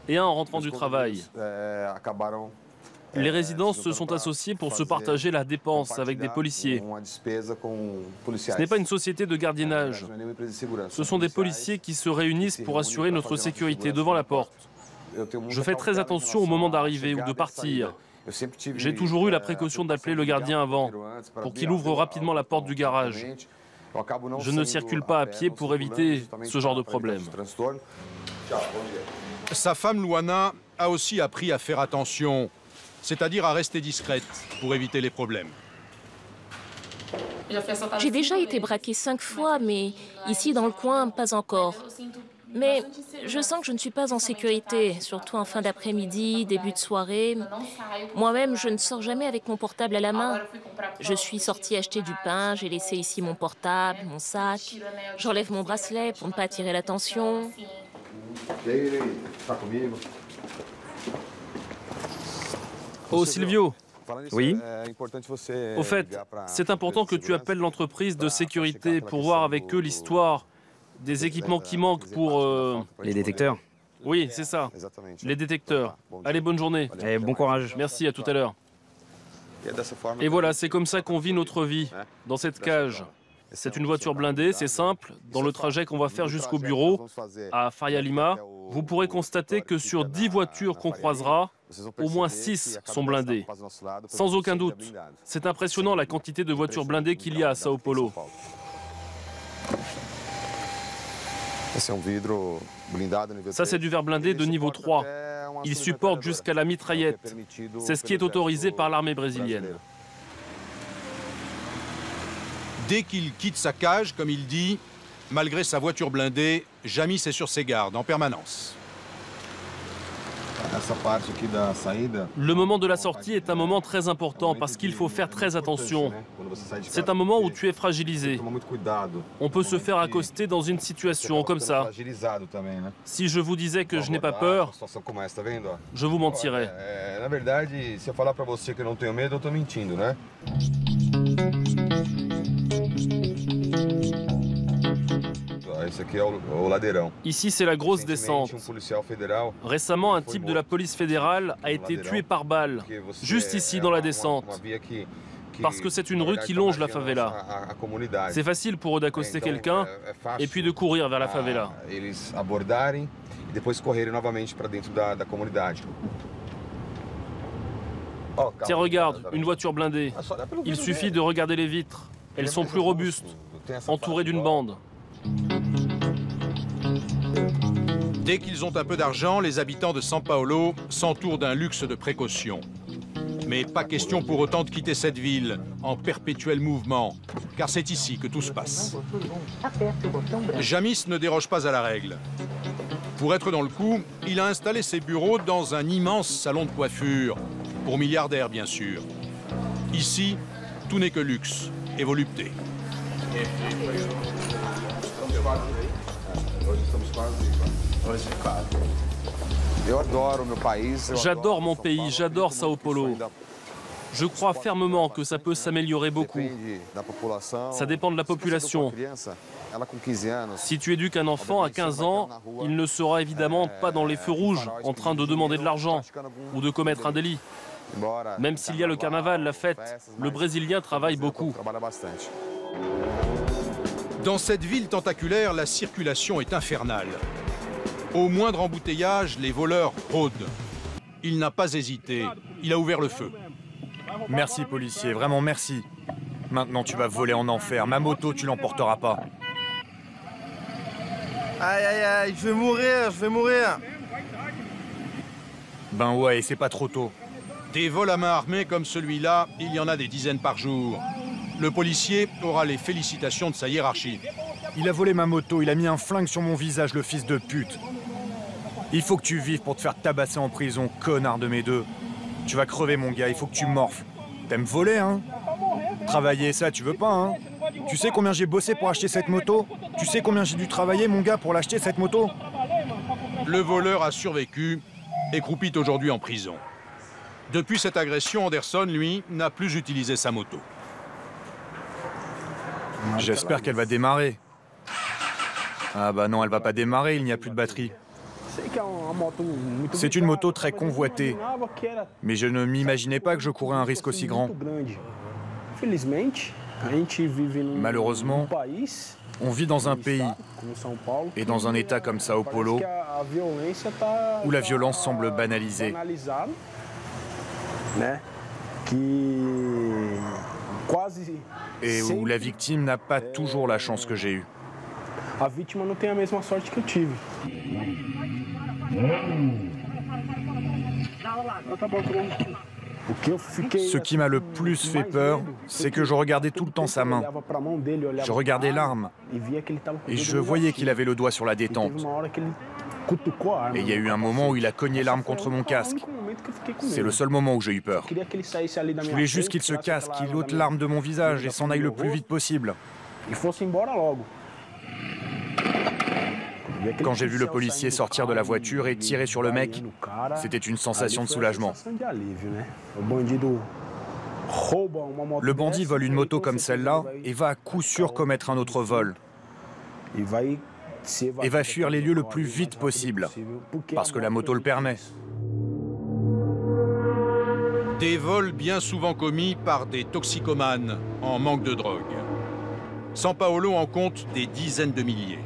et un en rentrant du travail. Les résidents se sont associés pour se partager la dépense avec des policiers. Ce n'est pas une société de gardiennage. Ce sont des policiers qui se réunissent pour assurer notre sécurité devant la porte. Je fais très attention au moment d'arriver ou de partir. J'ai toujours eu la précaution d'appeler le gardien avant, pour qu'il ouvre rapidement la porte du garage. Je ne circule pas à pied pour éviter ce genre de problème. Sa femme Luana a aussi appris à faire attention, c'est-à-dire à rester discrète pour éviter les problèmes. J'ai déjà été braquée 5 fois, mais ici dans le coin, pas encore. Mais je sens que je ne suis pas en sécurité, surtout en fin d'après-midi, début de soirée. Moi-même, je ne sors jamais avec mon portable à la main. Je suis sortie acheter du pain, j'ai laissé ici mon portable, mon sac. J'enlève mon bracelet pour ne pas attirer l'attention. Oh, Silvio. Oui? Au fait, c'est important que tu appelles l'entreprise de sécurité pour voir avec eux l'histoire des équipements qui manquent pour... Les détecteurs? Oui, c'est ça. Les détecteurs. Allez, bonne journée. Et bon courage. Merci, à tout à l'heure. Et voilà, c'est comme ça qu'on vit notre vie, dans cette cage. C'est une voiture blindée, c'est simple. Dans le trajet qu'on va faire jusqu'au bureau, à Faria Lima, vous pourrez constater que sur 10 voitures qu'on croisera, au moins 6 sont blindées. Sans aucun doute. C'est impressionnant la quantité de voitures blindées qu'il y a à Sao Paulo. Ça, c'est du verre blindé de niveau 3. Il supporte jusqu'à la mitraillette. C'est ce qui est autorisé par l'armée brésilienne. Dès qu'il quitte sa cage, comme il dit, malgré sa voiture blindée, Jamis est sur ses gardes en permanence. Le moment de la sortie est un moment très important parce qu'il faut faire très attention. C'est un moment où tu es fragilisé. On peut se faire accoster dans une situation comme ça. Si je vous disais que je n'ai pas peur, je vous mentirais. Ici, c'est la grosse descente. Récemment, un type de la police fédérale a été tué par balle, juste ici dans la descente, parce que c'est une rue qui longe la favela. C'est facile pour eux d'accoster quelqu'un et puis de courir vers la favela. Tiens, regarde, une voiture blindée. Il suffit de regarder les vitres. Elles sont plus robustes, entourées d'une bande. Dès qu'ils ont un peu d'argent, les habitants de São Paulo s'entourent d'un luxe de précaution. Mais pas question pour autant de quitter cette ville en perpétuel mouvement, car c'est ici que tout se passe. Jamis ne déroge pas à la règle. Pour être dans le coup, il a installé ses bureaux dans un immense salon de coiffure, pour milliardaires bien sûr. Ici, tout n'est que luxe et volupté. J'adore mon pays, j'adore Sao Paulo. Je crois fermement que ça peut s'améliorer beaucoup. Ça dépend de la population. Si tu éduques un enfant à 15 ans, il ne sera évidemment pas dans les feux rouges, en train de demander de l'argent ou de commettre un délit. Même s'il y a le carnaval, la fête, le Brésilien travaille beaucoup. Dans cette ville tentaculaire, la circulation est infernale. Au moindre embouteillage, les voleurs rôdent. Il n'a pas hésité, il a ouvert le feu. Merci policier, vraiment merci. Maintenant tu vas voler en enfer, ma moto tu l'emporteras pas. Aïe aïe aïe, je vais mourir. Ben ouais, c'est pas trop tôt. Des vols à main armée comme celui-là, il y en a des dizaines par jour. Le policier aura les félicitations de sa hiérarchie. Il a volé ma moto, il a mis un flingue sur mon visage, le fils de pute. Il faut que tu vives pour te faire tabasser en prison, connard de mes deux. Tu vas crever mon gars, il faut que tu morfles. T'aimes voler, hein? Travailler ça, tu veux pas, hein? Tu sais combien j'ai bossé pour acheter cette moto? Tu sais combien j'ai dû travailler, mon gars, pour l'acheter, cette moto? Le voleur a survécu et croupit aujourd'hui en prison. Depuis cette agression, Anderson, lui, n'a plus utilisé sa moto. J'espère qu'elle va démarrer. Ah bah non, elle va pas démarrer, il n'y a plus de batterie. C'est une moto très convoitée, mais je ne m'imaginais pas que je courais un risque aussi grand. Malheureusement, on vit dans un pays et dans un état comme Sao Paulo où la violence semble banalisée. Et où la victime n'a pas toujours la chance que j'ai eue. Ce qui m'a le plus fait peur, c'est que je regardais tout le temps sa main. Je regardais l'arme et je voyais qu'il avait le doigt sur la détente. Et il y a eu un moment où il a cogné l'arme contre mon casque. C'est le seul moment où j'ai eu peur. Je voulais juste qu'il se casse, qu'il ôte l'arme de mon visage et s'en aille le plus vite possible. Quand j'ai vu le policier sortir de la voiture et tirer sur le mec, c'était une sensation de soulagement. Le bandit vole une moto comme celle-là et va à coup sûr commettre un autre vol. Et va fuir les lieux le plus vite possible, parce que la moto le permet. Des vols bien souvent commis par des toxicomanes en manque de drogue. São Paulo en compte des dizaines de milliers.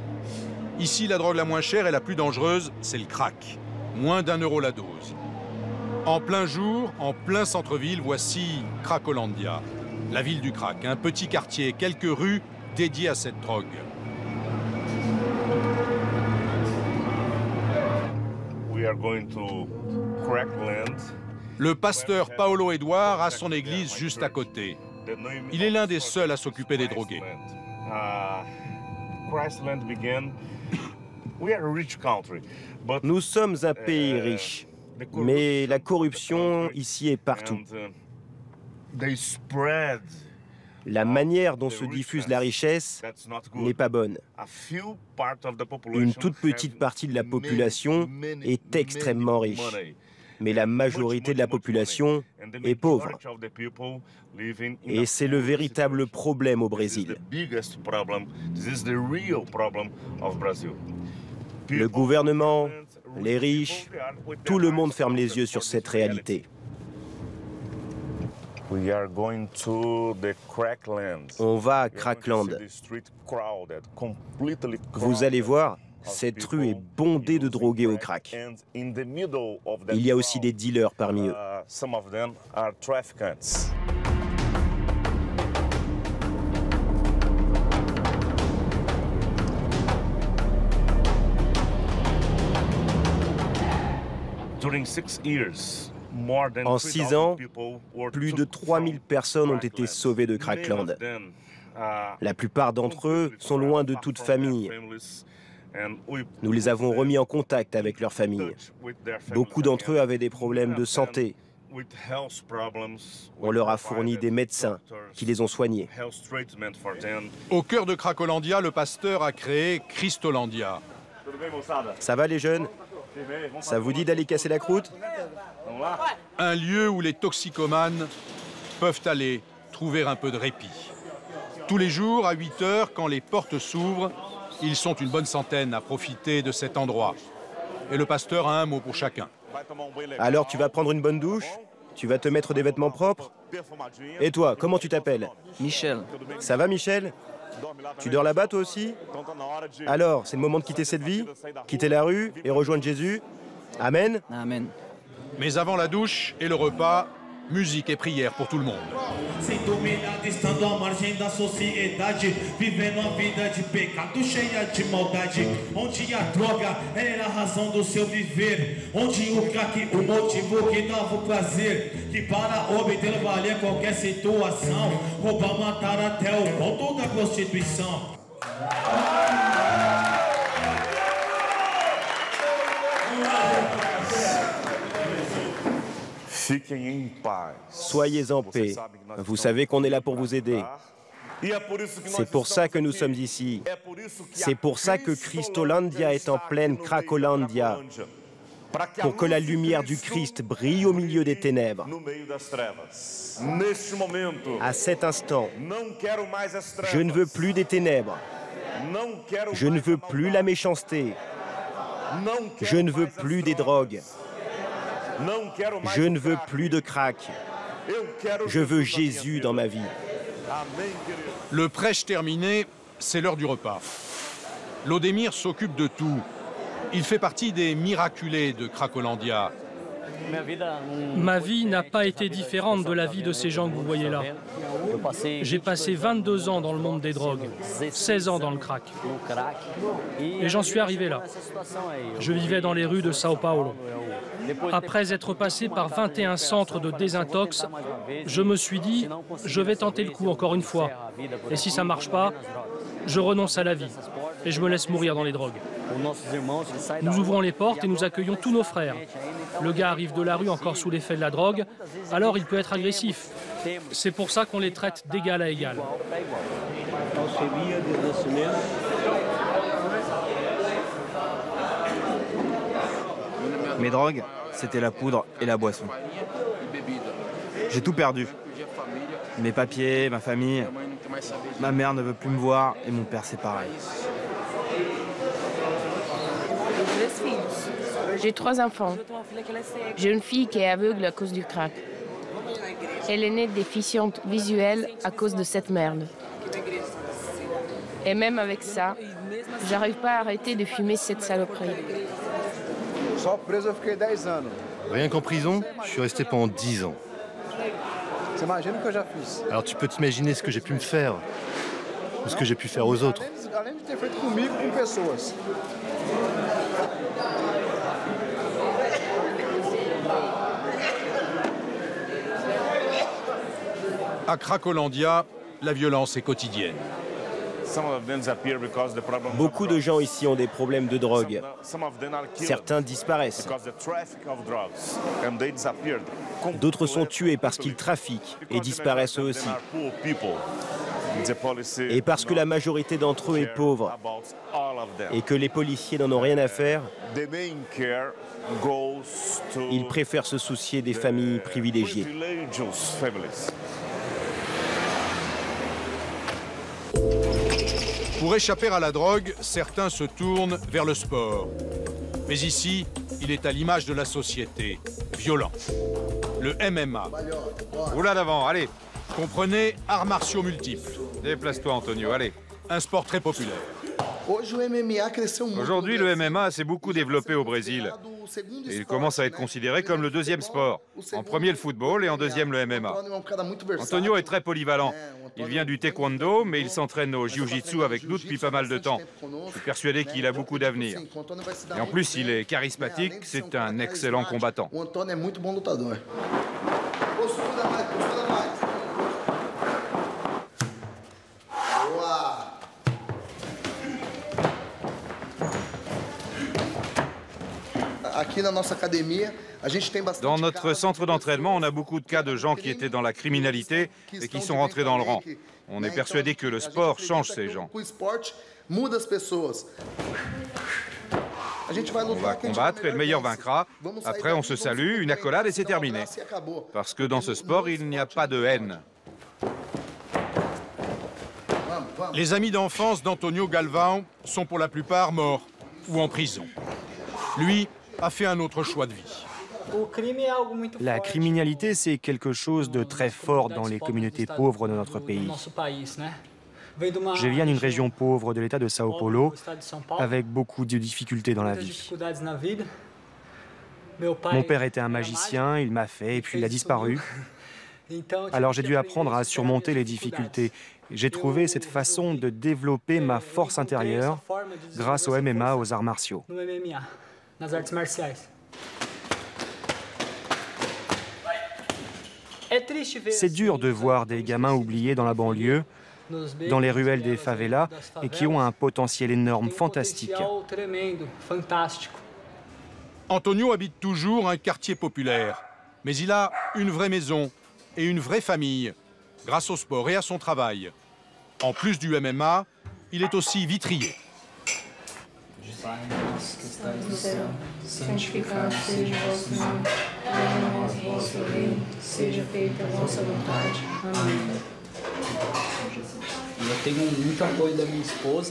Ici, la drogue la moins chère et la plus dangereuse, c'est le crack. Moins d'1 euro la dose. En plein jour, en plein centre-ville, voici Cracolandia, la ville du crack, un petit quartier, quelques rues dédiées à cette drogue. Le pasteur Paulo Edouard a son église juste à côté. Il est l'un des seuls à s'occuper des drogués. Nous sommes un pays riche, mais la corruption ici est partout. La manière dont se diffuse la richesse n'est pas bonne. Une toute petite partie de la population est extrêmement riche, mais la majorité de la population est pauvre. Et c'est le véritable problème au Brésil. Le gouvernement, les riches, tout le monde ferme les yeux sur cette réalité. On va à Crackland. Vous allez voir, cette rue est bondée de drogués au crack. Il y a aussi des dealers parmi eux. En 6 ans, plus de 3000 personnes ont été sauvées de Crackland. La plupart d'entre eux sont loin de toute famille. Nous les avons remis en contact avec leurs familles. Beaucoup d'entre eux avaient des problèmes de santé. On leur a fourni des médecins qui les ont soignés. Au cœur de Cracolandia, le pasteur a créé Cristolandia. Ça va les jeunes? Ça vous dit d'aller casser la croûte? Un lieu où les toxicomanes peuvent aller trouver un peu de répit. Tous les jours, à 8 heures, quand les portes s'ouvrent, ils sont une bonne centaine à profiter de cet endroit. Et le pasteur a un mot pour chacun. Alors tu vas prendre une bonne douche? Tu vas te mettre des vêtements propres? Et toi, comment tu t'appelles? Michel. Ça va Michel? Tu dors là-bas toi aussi? Alors, c'est le moment de quitter cette vie, quitter la rue et rejoindre Jésus. Amen. Amen. Mais avant la douche et le repas, musique et prière pour tout le monde. Estando à margem da sociedade, vivendo a vida de pecado cheia de maldade, onde a droga era a razão do seu viver, onde o crack o motivo que dava o prazer, que para obter valer qualquer situação, roubar, matar até o ponto da prostituição. Soyez en paix. Vous savez qu'on est là pour vous aider. C'est pour ça que nous sommes ici. C'est pour ça que Cristolandia est en pleine Cracolandia. Pour que la lumière du Christ brille au milieu des ténèbres. À cet instant, je ne veux plus des ténèbres. Je ne veux plus la méchanceté. Je ne veux plus des drogues. Je ne veux plus de crack. Je veux Jésus dans ma vie. Le prêche terminé, c'est l'heure du repas. Lodemir s'occupe de tout. Il fait partie des miraculés de Cracolandia. Ma vie n'a pas été différente de la vie de ces gens que vous voyez là. J'ai passé 22 ans dans le monde des drogues, 16 ans dans le crack. Et j'en suis arrivé là. Je vivais dans les rues de São Paulo. Après être passé par 21 centres de désintox, je me suis dit, je vais tenter le coup encore une fois. Et si ça ne marche pas, je renonce à la vie et je me laisse mourir dans les drogues. Nous ouvrons les portes et nous accueillons tous nos frères. Le gars arrive de la rue encore sous l'effet de la drogue, alors il peut être agressif. C'est pour ça qu'on les traite d'égal à égal. Mes drogues, c'était la poudre et la boisson. J'ai tout perdu. Mes papiers, ma famille. Ma mère ne veut plus me voir et mon père c'est pareil. J'ai 3 enfants. J'ai une fille qui est aveugle à cause du crack. Elle est née déficiente visuelle à cause de cette merde. Et même avec ça, j'arrive pas à arrêter de fumer cette saloperie. Rien qu'en prison, je suis resté pendant 10 ans. Alors tu peux t'imaginer ce que j'ai pu me faire, ou ce que j'ai pu faire aux autres. À Cracolandia, la violence est quotidienne. Beaucoup de gens ici ont des problèmes de drogue. Certains disparaissent. D'autres sont tués parce qu'ils trafiquent et disparaissent eux aussi. Et parce que la majorité d'entre eux est pauvre et que les policiers n'en ont rien à faire, ils préfèrent se soucier des familles privilégiées. Pour échapper à la drogue, certains se tournent vers le sport. Mais ici, il est à l'image de la société, violent. Le MMA. Oula d'avant, allez. Comprenez arts martiaux multiples. Déplace-toi, Antonio, allez. Un sport très populaire. Aujourd'hui, le MMA s'est beaucoup développé au Brésil. Et il commence à être considéré comme le deuxième sport. En premier, le football et en deuxième, le MMA. Antonio est très polyvalent. Il vient du taekwondo, mais il s'entraîne au jiu-jitsu avec nous depuis pas mal de temps. Je suis persuadé qu'il a beaucoup d'avenir. Et en plus, il est charismatique, c'est un excellent combattant. Dans notre centre d'entraînement, on a beaucoup de cas de gens qui étaient dans la criminalité et qui sont rentrés dans le rang. On est persuadé que le sport change ces gens. On va combattre et le meilleur vaincra. Après, on se salue, une accolade et c'est terminé. Parce que dans ce sport, il n'y a pas de haine. Les amis d'enfance d'Antonio Galvão sont pour la plupart morts ou en prison. Lui a fait un autre choix de vie. La criminalité, c'est quelque chose de très fort dans les communautés pauvres de notre pays. Je viens d'une région pauvre de l'État de Sao Paulo, avec beaucoup de difficultés dans la vie. Mon père était un magicien, il m'a fait et puis il a disparu. Alors j'ai dû apprendre à surmonter les difficultés. J'ai trouvé cette façon de développer ma force intérieure grâce au MMA, aux arts martiaux. C'est dur de voir des gamins oubliés dans la banlieue, dans les ruelles des favelas, et qui ont un potentiel énorme, fantastique. Antonio habite toujours un quartier populaire, mais il a une vraie maison et une vraie famille, grâce au sport et à son travail. En plus du MMA, il est aussi vitrier.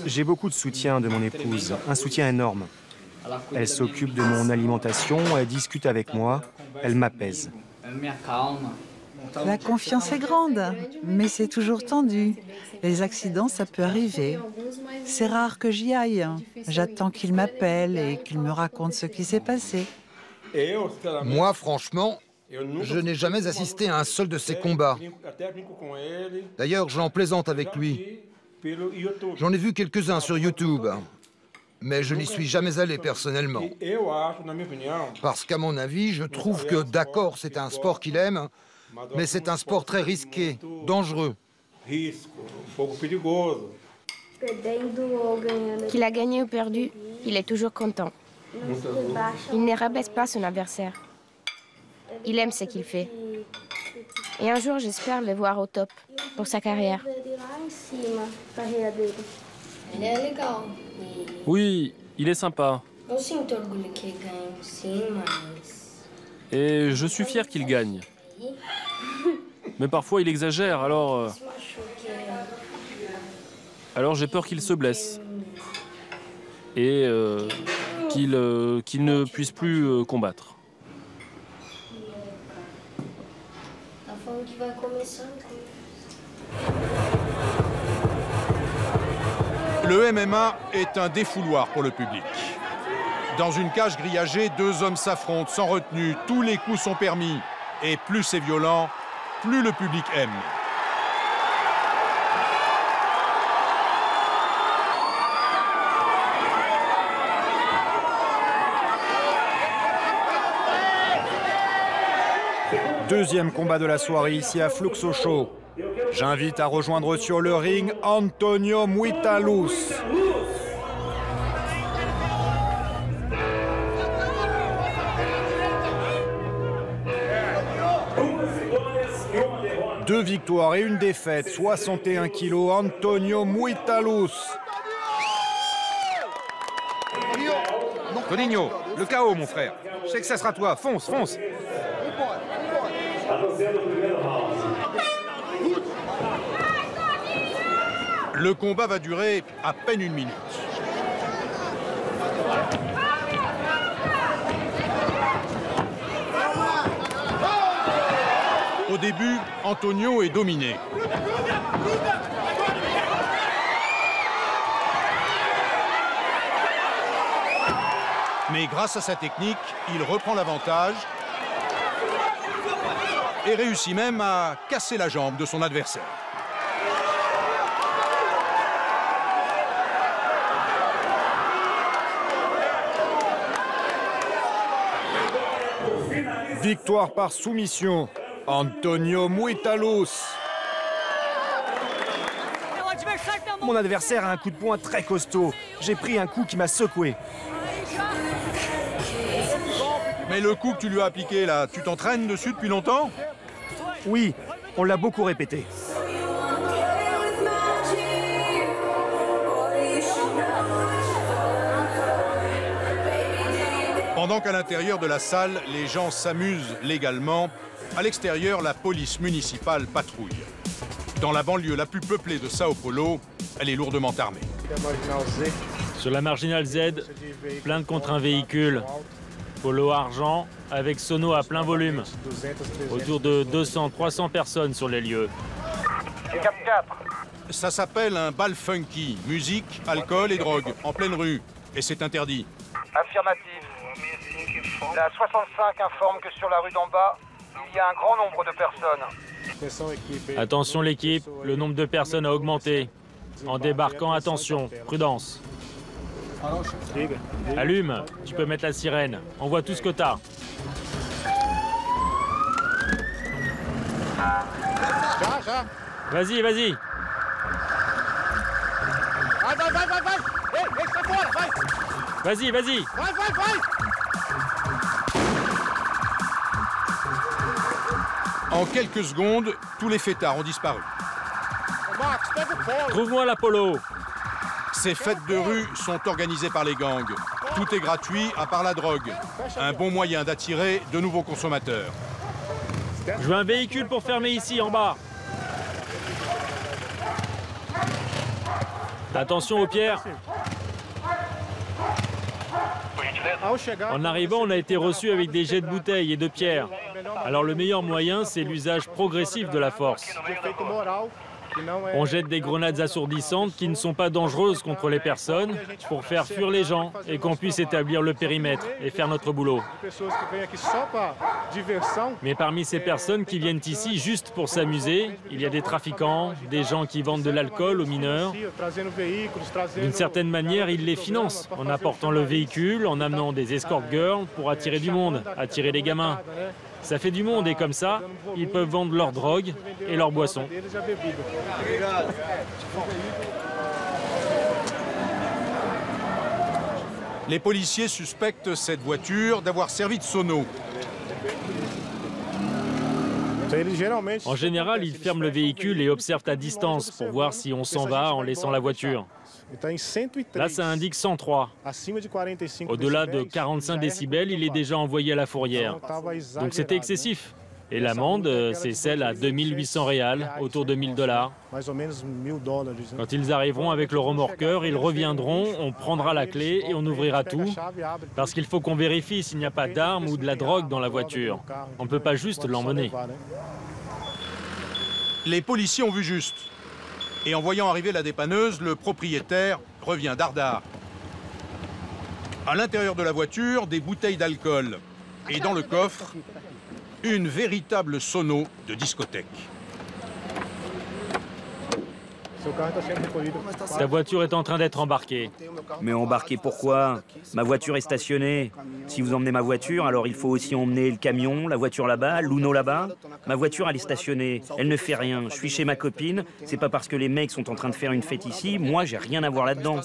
J'ai beaucoup de soutien de mon épouse, un soutien énorme. Elle s'occupe de mon alimentation, elle discute avec moi, elle m'apaise. La confiance est grande, mais c'est toujours tendu. Les accidents, ça peut arriver. C'est rare que j'y aille. J'attends qu'il m'appelle et qu'il me raconte ce qui s'est passé. Moi, franchement, je n'ai jamais assisté à un seul de ces combats. D'ailleurs, j'en plaisante avec lui. J'en ai vu quelques-uns sur YouTube, mais je n'y suis jamais allé personnellement. Parce qu'à mon avis, je trouve que, d'accord, c'est un sport qu'il aime, mais c'est un sport très risqué, dangereux. Qu'il a gagné ou perdu, il est toujours content. Il ne rabaisse pas son adversaire. Il aime ce qu'il fait. Et un jour, j'espère le voir au top pour sa carrière. Oui, il est sympa. Et je suis fier qu'il gagne. Mais parfois, il exagère, alors j'ai peur qu'il se blesse. Et qu'il ne puisse plus combattre. Le MMA est un défouloir pour le public. Dans une cage grillagée, deux hommes s'affrontent sans retenue, tous les coups sont permis. Et plus c'est violent, plus le public aime. Deuxième combat de la soirée ici à Fluxo Show. J'invite à rejoindre sur le ring Antonio Muitaluz. Deux victoires et une défaite, 61 kilos, Antonio Muitaluz. Toninho, le chaos, mon frère. Je sais que ça sera toi. Fonce, fonce. Le combat va durer à peine une minute. Au début, Antonio est dominé. Mais grâce à sa technique, il reprend l'avantage et réussit même à casser la jambe de son adversaire. Victoire par soumission, Antonio Muitaluz. Mon adversaire a un coup de poing très costaud. J'ai pris un coup qui m'a secoué. Mais le coup que tu lui as appliqué là, tu t'entraînes dessus depuis longtemps? Oui, on l'a beaucoup répété. Pendant qu'à l'intérieur de la salle, les gens s'amusent légalement, à l'extérieur, la police municipale patrouille. Dans la banlieue la plus peuplée de Sao Paulo, elle est lourdement armée. Sur la marginale Z, plainte contre un véhicule. Polo argent avec sono à plein volume. Autour de 200-300 personnes sur les lieux. Ça s'appelle un bal funky. Musique, alcool et drogue, en pleine rue. Et c'est interdit. Affirmatif. La 65 informe que sur la rue d'en bas, il y a un grand nombre de personnes. Attention l'équipe, le nombre de personnes a augmenté. En débarquant, attention, prudence. Allume, tu peux mettre la sirène. On voit tout ce que t'as. Vas-y, vas-y. Vas-y, vas-y. En quelques secondes, tous les fêtards ont disparu. Trouve-moi l'Apollo. Ces fêtes de rue sont organisées par les gangs. Tout est gratuit à part la drogue. Un bon moyen d'attirer de nouveaux consommateurs. Je veux un véhicule pour fermer ici, en bas. Attention aux pierres. En arrivant, on a été reçus avec des jets de bouteilles et de pierres. Alors le meilleur moyen, c'est l'usage progressif de la force. On jette des grenades assourdissantes qui ne sont pas dangereuses contre les personnes pour faire fuir les gens et qu'on puisse établir le périmètre et faire notre boulot. Mais parmi ces personnes qui viennent ici juste pour s'amuser, il y a des trafiquants, des gens qui vendent de l'alcool aux mineurs. D'une certaine manière, ils les financent en apportant le véhicule, en amenant des escort girls pour attirer du monde, attirer les gamins. Ça fait du monde et comme ça, ils peuvent vendre leur drogue et leurs boissons. Les policiers suspectent cette voiture d'avoir servi de sono. En général, ils ferment le véhicule et observent à distance pour voir si on s'en va en laissant la voiture. Là, ça indique 103. Au-delà de 45 décibels, il est déjà envoyé à la fourrière. Donc c'était excessif. Et l'amende, c'est celle à 2800 réals, autour de 1000 $. Quand ils arriveront avec le remorqueur, ils reviendront, on prendra la clé et on ouvrira tout. Parce qu'il faut qu'on vérifie s'il n'y a pas d'armes ou de la drogue dans la voiture. On ne peut pas juste l'emmener. Les policiers ont vu juste. Et en voyant arriver la dépanneuse, le propriétaire revient dardard. À l'intérieur de la voiture, des bouteilles d'alcool. Et dans le coffre, une véritable sono de discothèque. Ta voiture est en train d'être embarquée. Mais embarquée pourquoi? Ma voiture est stationnée. Si vous emmenez ma voiture, alors il faut aussi emmener le camion, la voiture là-bas, l'Uno là-bas. Ma voiture, elle est stationnée. Elle ne fait rien. Je suis chez ma copine. C'est pas parce que les mecs sont en train de faire une fête ici. Moi, j'ai rien à voir là-dedans.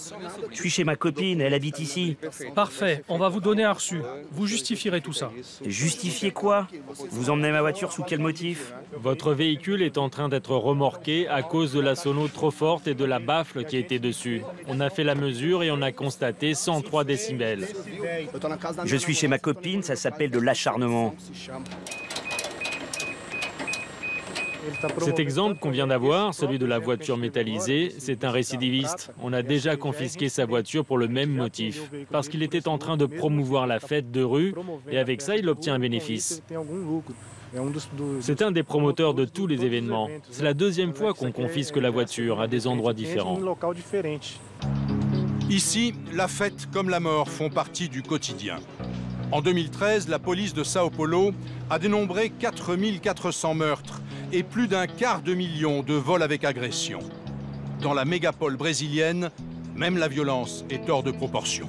Je suis chez ma copine. Elle habite ici. Parfait. On va vous donner un reçu. Vous justifierez tout ça. Justifier quoi? Vous emmenez ma voiture sous quel motif? Votre véhicule est en train d'être remorqué à cause de la sono trop forte et de la baffle qui était dessus. On a fait la mesure et on a constaté 103 décibels. Je suis chez ma copine, ça s'appelle de l'acharnement. Cet exemple qu'on vient d'avoir, celui de la voiture métallisée, c'est un récidiviste. On a déjà confisqué sa voiture pour le même motif, parce qu'il était en train de promouvoir la fête de rue, et avec ça, il obtient un bénéfice. C'est un des promoteurs de tous les événements. C'est la deuxième fois qu'on confisque la voiture à des endroits différents. Ici, la fête comme la mort font partie du quotidien. En 2013, la police de Sao Paulo a dénombré 4400 meurtres et plus d'1 quart de million de vols avec agression. Dans la mégapole brésilienne, même la violence est hors de proportion.